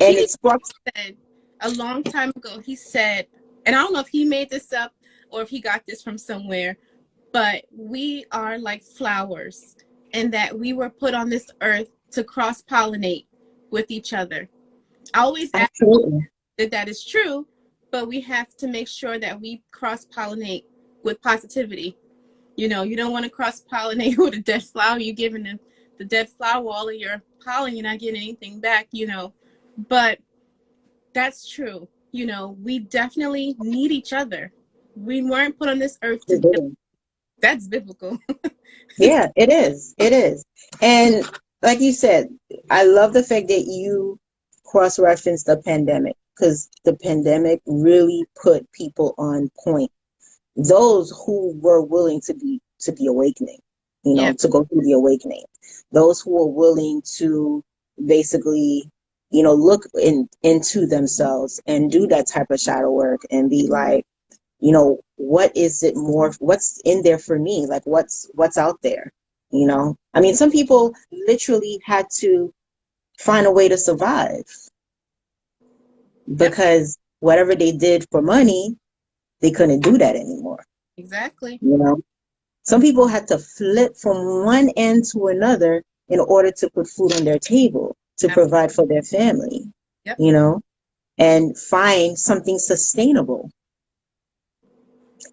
and T.D. it sparks. said a long time ago, he said, and I don't know if he made this up or if he got this from somewhere, but we are like flowers and that we were put on this earth to cross pollinate with each other. I always ask Absolutely. that that is true, but we have to make sure that we cross pollinate with positivity. You know, you don't want to cross pollinate with a dead flower. You're giving the dead flower all of your pollen, you're not getting anything back, you know. But that's true. You know, we definitely need each other. We weren't put on this earth together. That's biblical. Yeah, it is. It is. And like you said, I love the fact that you cross-referenced the pandemic because the pandemic really put people on point. Those who were willing to be awakening, you Yeah. know, to go through the awakening. Those who were willing to basically, you know, look into themselves and do that type of shadow work and be like, you know, what is it more, what's in there for me, like what's out there, you know. I mean, some people literally had to find a way to survive Yep. because whatever they did for money, they couldn't do that anymore, Exactly. you know. Some people had to flip from one end to another in order to put food on their table, to Absolutely. provide for their family, Yep. you know, and find something sustainable.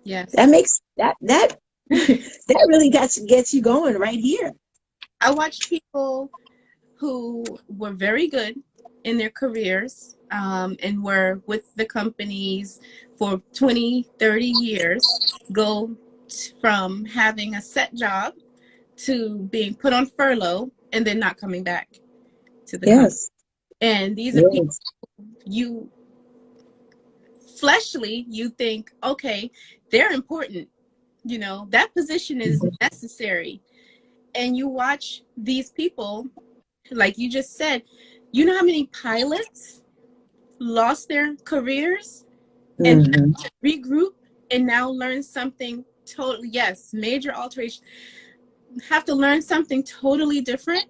That Yes. makes that that really gets you going right here. I watched people who were very good in their careers and were with the companies for 20, 30 years go from having a set job to being put on furlough and then not coming back to the company. Yes, And these are people yes. you fleshly, you think, okay, they're important. You know, that position is Mhm. necessary. And you watch these people, like you just said, you know how many pilots lost their careers and Mhm. regroup and now learn something totally, yes, major alteration, have to learn something totally different,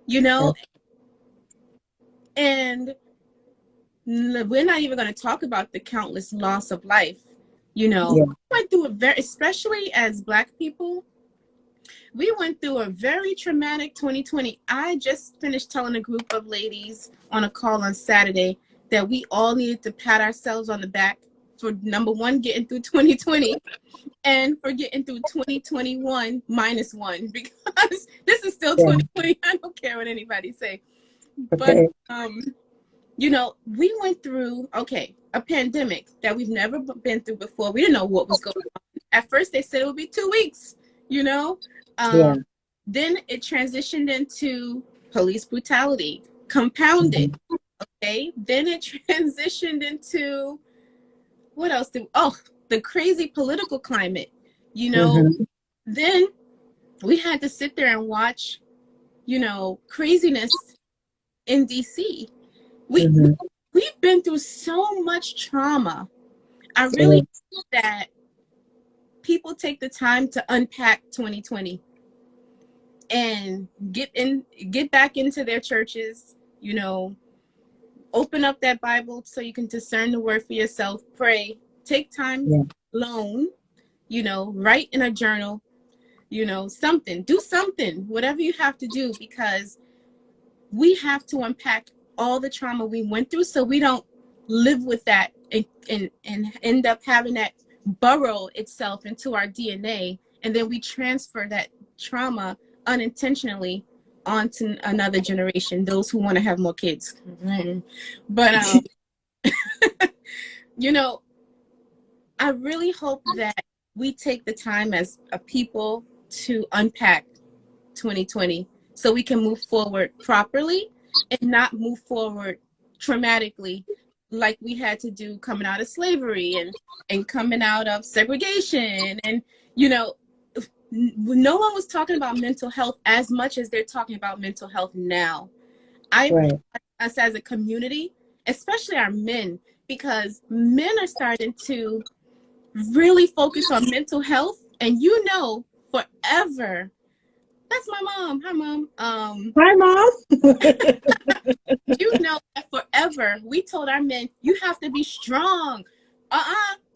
you know, Yes. and we're not even going to talk about the countless loss of life. You know, Yeah. we went through a very, especially as Black people, we went through a very traumatic 2020. I just finished telling a group of ladies on a call on Saturday that we all needed to pat ourselves on the back for number one, getting through 2020 and for getting through 2021 minus one because this is still Yeah. 2020. I don't care what anybody say. But Okay. you know, we went through, okay, a pandemic that we've never been through before. We didn't know what was going on. At first, they said it would be 2 weeks, you know? Um, Yeah. then it transitioned into police brutality, compounded, Mhm. okay? Then it transitioned into, what else? The crazy political climate, you know? Mhm. Then we had to sit there and watch, you know, craziness in DC. We, we Mhm. we've been through so much trauma. I really Yeah. hope that people take the time to unpack 2020 and get back into their churches, you know, open up that Bible so you can discern the word for yourself, pray, take time Yeah. alone, you know, write in a journal, you know, something, do something, whatever you have to do, because we have to unpack all the trauma we went through so we don't live with that and end up having that burrow itself into our DNA, and then we transfer that trauma unintentionally onto another generation, those who want to have more kids. But you know, I really hope that we take the time as a people to unpack 2020 so we can move forward properly and not move forward traumatically like we had to do coming out of slavery and coming out of segregation. And you know, no one was talking about mental health as much as they're talking about mental health now. I Right. us as a community, especially our men, because men are starting to really focus on mental health. And you know, forever, that's my mom. Hi, mom. Hi, Mom. You know that forever we told our men, you have to be strong.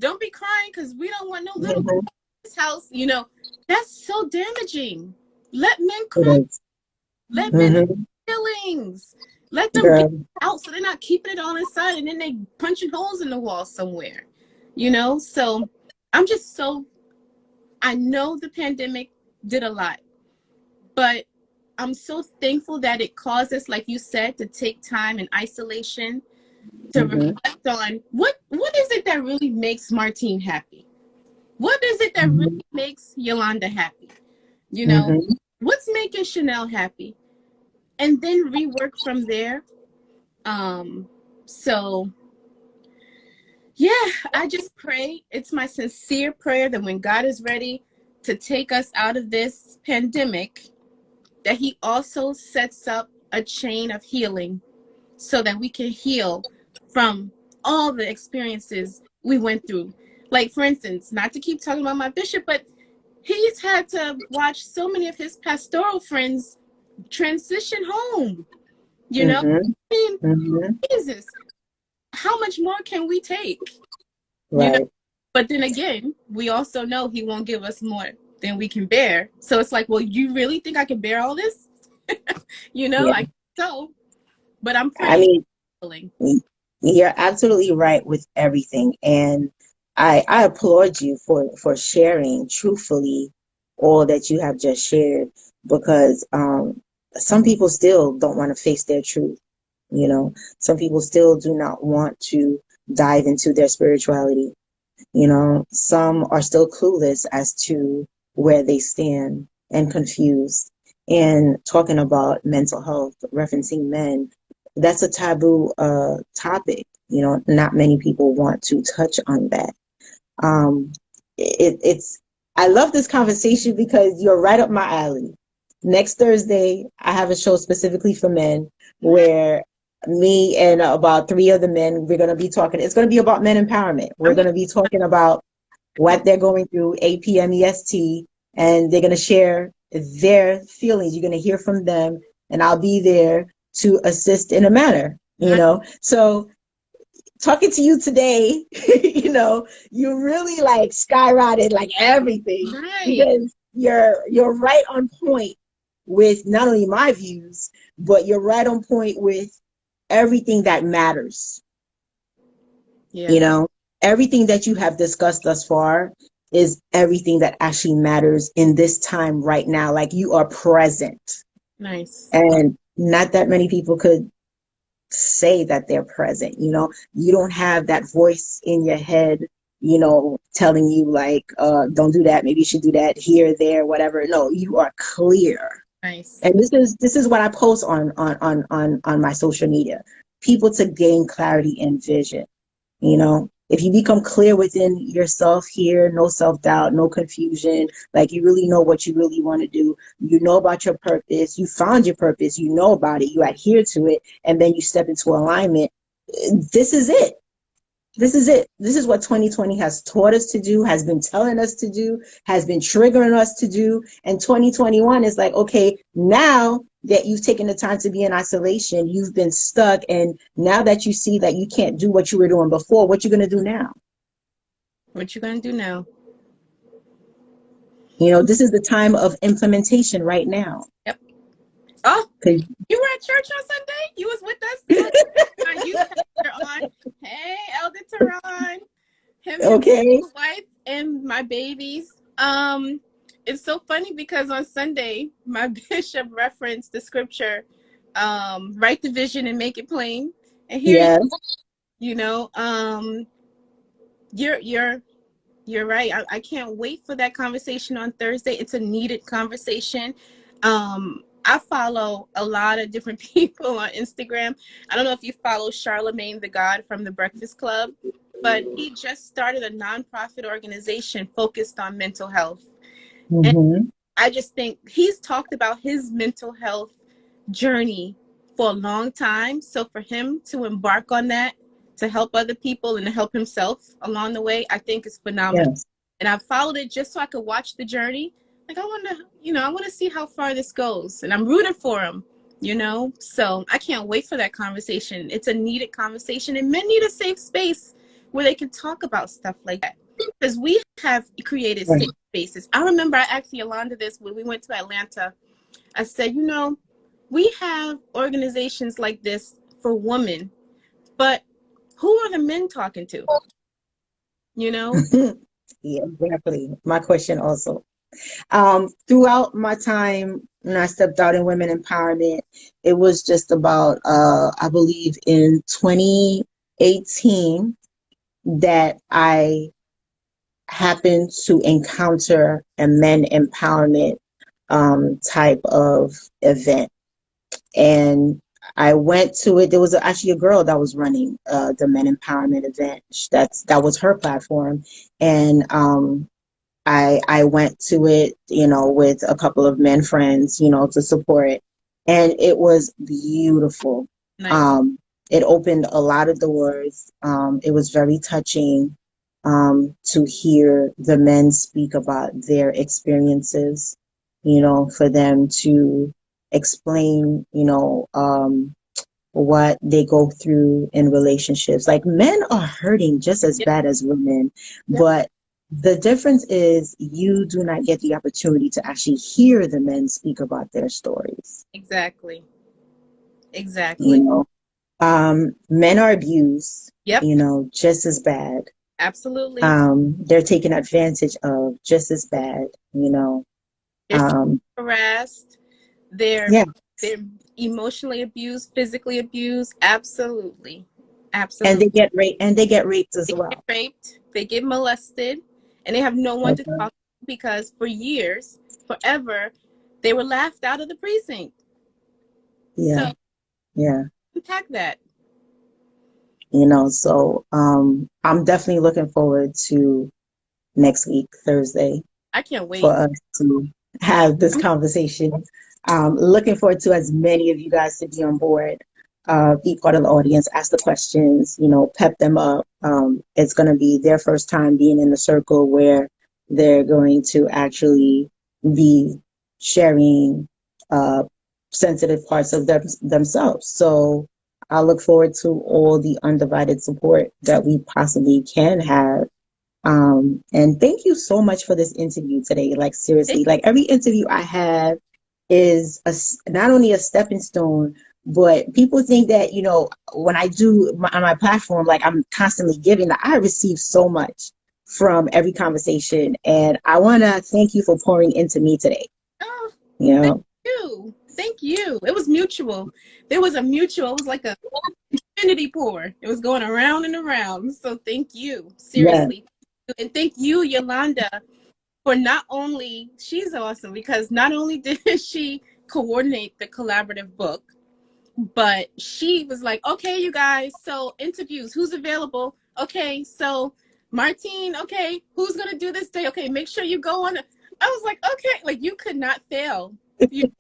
Don't be crying because we don't want no little girl Mhm. in this house. You know, that's so damaging. Let men It cry. is. Let men have Mm-hmm. feelings. Let them get Girl. out so they're not keeping it all inside and then they punching holes in the wall somewhere. You know, so I'm just so, I know the pandemic did a lot, but I'm so thankful that it caused us, like you said, to take time in isolation to Mm-hmm. reflect on what is it that really makes Martine happy? What is it that really Mm-hmm. makes Yolanda happy? You know, Mm-hmm. what's making Chanel happy? And then rework from there. So yeah, I just pray. It's my sincere prayer that when God is ready to take us out of this pandemic, that he also sets up a chain of healing so that we can heal from all the experiences we went through. Like, for instance, not to keep talking about my bishop, but he's had to watch so many of his pastoral friends transition home. You know, Mm-hmm. I mean, Mm-hmm. Jesus, how much more can we take? You know, Right. but then again, we also know he won't give us more than we can bear. So it's like, well, you really think I can bear all this? You know, Yeah. I so, but I'm I praying mean, healing. you're absolutely right with everything. And I applaud you for sharing truthfully all that you have just shared because some people still don't want to face their truth. You know, some people still do not want to dive into their spirituality. You know, some are still clueless as to where they stand and confused. And talking about mental health, referencing men, that's a taboo topic. You know, not many people want to touch on that. Um, it's I love this conversation because you're right up my alley. Next Thursday, I have a show specifically for men where me and about three other men, we're going to be talking. It's going to be about men empowerment. We're I'm going gonna to be talking about what they're going through, APMEST, and they're going to share their feelings. You're going to hear from them, and I'll be there to assist in a manner, you nice, know? So talking to you today, you know, you really like skyrocketed like everything nice. because you're right on point with not only my views, but you're right on point with everything that matters. Yeah, You know, everything that you have discussed thus far is everything that actually matters in this time right now. Like you are present. nice. And not that many people could say that they're present. You know, you don't have that voice in your head, you know, telling you like, don't do that, maybe you should do that here, there, whatever. No, you are clear. Nice. And this is what I post on my social media. People to gain clarity and vision. You know, if you become clear within yourself here, no self-doubt, no confusion, like you really know what you really want to do, you know about your purpose, you found your purpose, you know about it, you adhere to it, and then you step into alignment. This is it. This is it. This is what 2020 has taught us to do, has been telling us to do, has been triggering us to do. And 2021 is like, okay, now that you've taken the time to be in isolation, you've been stuck. And now that you see that you can't do what you were doing before, what you going to do now? What you gonna do now? You know, this is the time of implementation right now. Yep. Oh, 'Cause- you were at church on Sunday? You was with us? My youth pastor on. Hey, Elder Teron. Him, his okay. wife, and my babies. It's so funny because on Sunday, my bishop referenced the scripture, write the vision and make it plain. And here Yes. you know, you're you're right. I can't wait for that conversation on Thursday. It's a needed conversation. I follow a lot of different people on Instagram. I don't know if you follow Charlemagne the God from the Breakfast Club, but he just started a nonprofit organization focused on mental health. And Mm-hmm. I just think he's talked about his mental health journey for a long time. So for him to embark on that to help other people and to help himself along the way, I think is phenomenal. Yes. And I followed it just so I could watch the journey. Like I want to, I want to see how far this goes, and I'm rooting for him. So I can't wait for that conversation. It's a needed conversation, and men need a safe space where they can talk about stuff like that, because we have created Right. safe spaces. I remember I asked Yolanda this when we went to Atlanta. I said, we have organizations like this for women, but who are the men talking to? You know? Yeah, exactly. My question also. Throughout my time when I stepped out in women empowerment, it was just about, I believe in 2018 that I happened to encounter a men empowerment type of event. And I went to it. There was actually a girl that was running the men empowerment event. That was her platform. And I went to it, with a couple of men friends, to support it. And it was beautiful. Nice. It opened a lot of doors. It was very touching to hear the men speak about their experiences, for them to explain, what they go through in relationships. Like men are hurting just as Yep. bad as women, Yep. but the difference is you do not get the opportunity to actually hear the men speak about their stories. Exactly. You Exactly. know, men are abused, Yep. just as bad. Absolutely. They're taken advantage of just as bad, They're um, harassed. They're yeah. they're emotionally abused, physically abused. Absolutely. And Absolutely. they get raped as They get well. raped, they get molested, and they have no one to Okay. talk to because for years, forever, they were laughed out of the precinct. Yeah. So Yeah. unpack that. So I'm definitely looking forward to next week, Thursday, I can't for wait. us to have this conversation. Looking forward to as many of you guys to be on board, be part of the audience, ask the questions, pep them up. It's going to be their first time being in the circle where they're going to actually be sharing uh, sensitive parts of themselves. So I look forward to all the undivided support that we possibly can have. And thank you so much for this interview today. Like, seriously, like every interview I have is not only a stepping stone, but people think that, when I do on my platform, like I'm constantly giving, that I receive so much from every conversation. And I want to thank you for pouring into me today. Oh, You thank know, you. Thank you. It was mutual. There was a mutual, it was like a infinity pour. It was going around and around. So thank you. yeah, Seriously. And thank you, Yolanda, for not only, she's awesome because not only did she coordinate the collaborative book, but she was like, okay, you guys, so interviews, who's available? Okay, so Martine, okay, who's gonna do this day? Okay, make sure you go on. I was like, okay, like you could not fail. You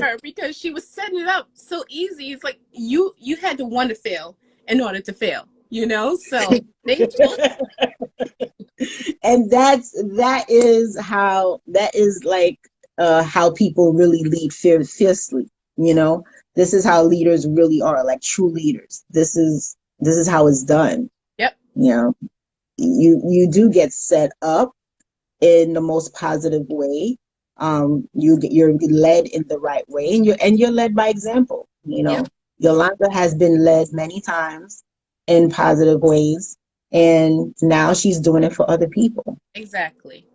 her because she was setting it up so easy. It's like you had to want to fail in order to fail, So thank you. and that is like how people really lead fiercely. This is how leaders really are, like true leaders. This is how it's done. Yep. You do get set up in the most positive way, you're led in the right way, and you're led by example. You Yep. know, Yolanda has been led many times in positive ways, and now she's doing it for other people, Exactly.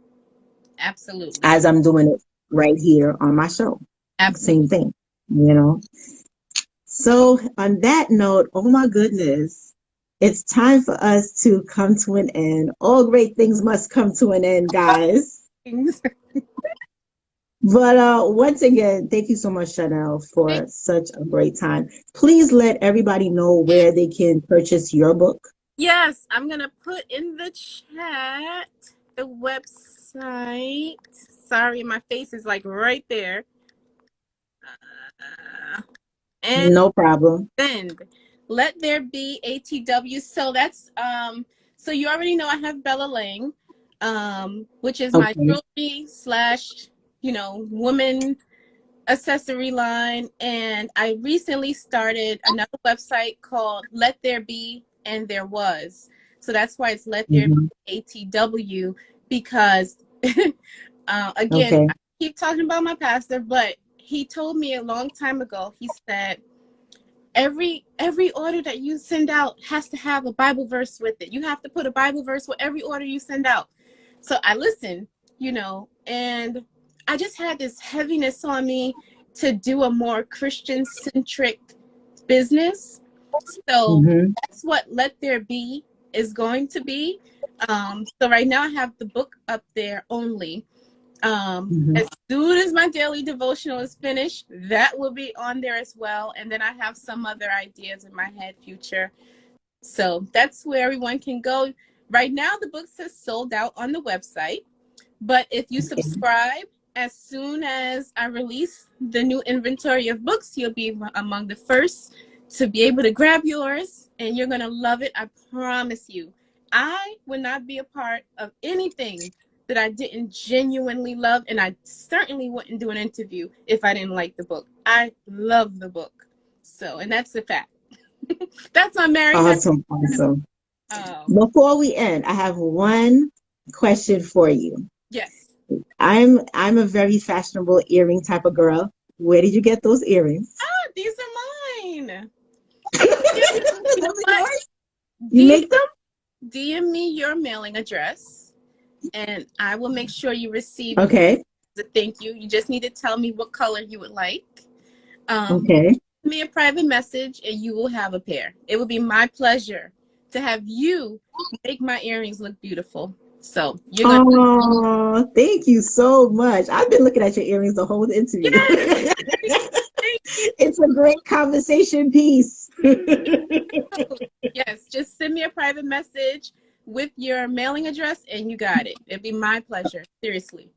Absolutely. as I'm doing it right here on my show. Absolutely. Same thing, you know. So on that note, oh my goodness, it's time for us to come to an end. All great things must come to an end, guys. But once again, thank you so much, Chanel, for such a great time. Please let everybody know where they can purchase your book. Yes, I'm going to put in the chat the website. Sorry, my face is like right there. And No problem. send. Let there be ATW. So that's so you already know I have Bella Lang, which is my Okay. jewelry slash, woman accessory line. And I recently started another website called Let There Be and There Was. So that's why it's Let There Mm-hmm. Be ATW, because again, Okay. I keep talking about my pastor, but he told me a long time ago, he said, every order that you send out has to have a Bible verse with it. You have to put a Bible verse with every order you send out. So I listened, and I just had this heaviness on me to do a more Christian centric business. So Mm-hmm. that's what Let There Be is going to be. So right now I have the book up there only. Mm-hmm. As soon as my daily devotional is finished, that will be on there as well. And then I have some other ideas in my head, future. So that's where everyone can go. Right now, the books are sold out on the website. But if you Okay. subscribe, as soon as I release the new inventory of books, you'll be among the first to be able to grab yours, and you're going to love it. I promise you. I would not be a part of anything that I didn't genuinely love, and I certainly wouldn't do an interview if I didn't like the book. I love the book. So, and that's the fact. That's on Mary Henry. Awesome. Awesome. Oh, Before we end, I have one question for you. yes. I'm a very fashionable earring type of girl. Where did you get those earrings? Ah, these are mine. You know Those are what? yours? You DM, make them? DM me your mailing address, and I will make sure you receive Okay. the thank you. You just need to tell me what color you would like. Okay. Send me a private message, and you will have a pair. It will be my pleasure to have you make my earrings look beautiful. So you're gonna. Oh, thank you so much. I've been looking at your earrings the whole interview. Yes, thank you. It's a great conversation piece. Yes, just send me a private message with your mailing address, and you got it. It'd be my pleasure. Seriously.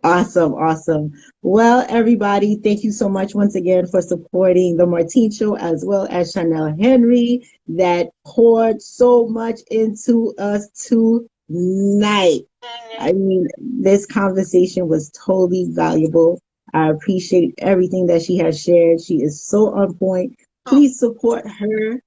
Awesome, awesome. Well, everybody, thank you so much once again for supporting the Martine Show, as well as Chanel Henry, that poured so much into us tonight. I mean, this conversation was totally valuable. I appreciate everything that she has shared. She is so on point. Oh, Please support her